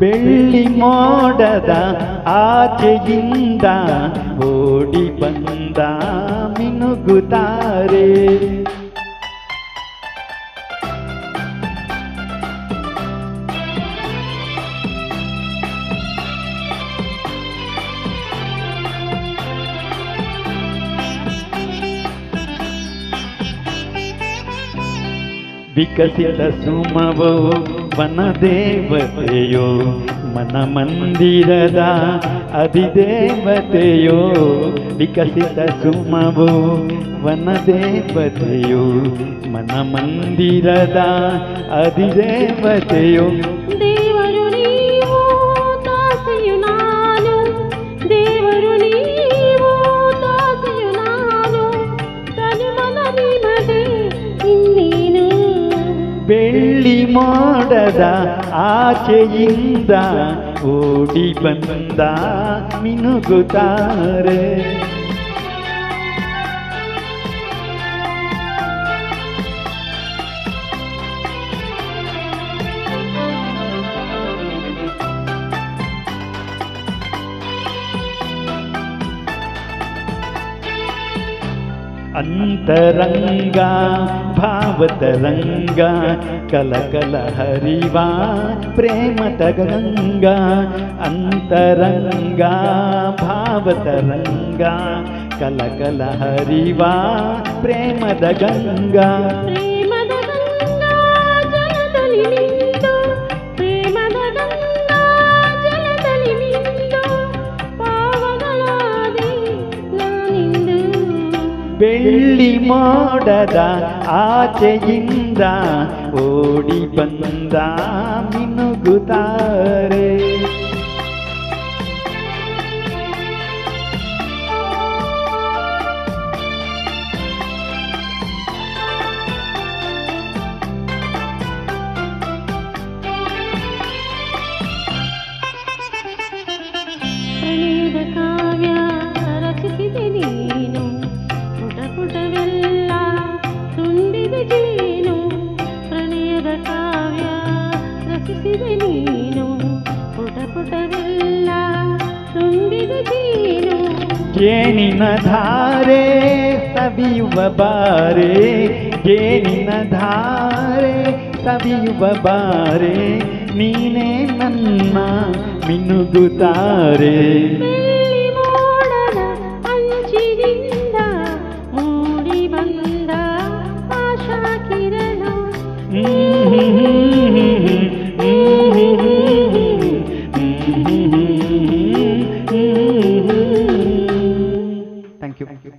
ಬೆಳ್ಳಿ ಮೋಡದ ಆಚೆಯಿಂದ ಓಡಿ ಬಂದ ಮಿನುಗುತ್ತಾರೆ. ವಿಕಸಿತ ಸುಮವೋ ವನದೇವತೆಯೋ ಮನ ಮಂದಿರದ ಅಧಿದೇವತೆಯೋ. ವಿಕಸಿತ ಸುಮವೋ ವನದೇವತೆಯೋ ಮನ ಮಂದಿರದ ಅಧಿದೇವತೆಯೋ. ದೇವರು ನೀವು ದಾಸೆಯು ನಾನು, ದೇವರು ನೀವು ದಾಸೆಯು ನಾನು, ತನುಮನ ನಿಮದೆ ಇನ್ನೇನು. ಬೆಳ್ಳಿ ಮೋಡದ ಆಚೆಯಿಂದ ಓಡಿ ಬಂದ ಮಿನುಗುತ್ತಾರೆ. ಅಂತರಂಗ ಭಾವತರಂಗ ಕಲಕಲ ಹರಿವಾ ಪ್ರೇಮದ ಗಂಗಾ. ಅಂತರಂಗ ಭಾವತರಂಗ ಕಲಕಲ ಹರಿವಾ ಪ್ರೇಮದ ಗಂಗಾ. ಪ್ರೇಮದ ಗಂಗಾ ಜಲದಲ್ಲಿ ನಿಂತು, ಪ್ರೇಮದ ಗಂಗಾ ಜಲದಲ್ಲಿ ನಿಂತು ಪಾವನಳಾದೆ ನಾನಿಂದು. ಬೆಳ್ಳಿ ಮೋಡದ ಆಚೆಯಿಂದ ಓಡಿ ಬಂದ ಮಿನುಗುತ್ತಾರೆ. ಪ್ರಣಯದ ಕಾವ್ಯ ರಚಿಸಿದೆ ನೀನು, ಪುಟ ಪುಟವೆಲ್ಲ ತುಂಬಿದ ಜೇನು. ಪ್ರಣಯದ ಕಾವ್ಯ ರಚಿಸಿದೆ ನೀನು, ಪುಟ ಪುಟವೆಲ್ಲ ತುಂಬಿದ ಜೇನು. ಜೇನಿನ ಧಾರೆ ಸವಿಯುವ ಬಾರೆ, ಜೇನಿನ ಧಾರೆ ಸವಿಯುವ ಬಾರೆ, ನೀನೇ ನನ್ನ ಮಿನುಗುತ್ತಾರೆ. ಬೆಳ್ಳಿ ಮೋಡದ ಅಂಚಿನಿಂದ ಮೂಡಿ ಬಂದ ಆಶಾ ಕಿರಣ. Thank you.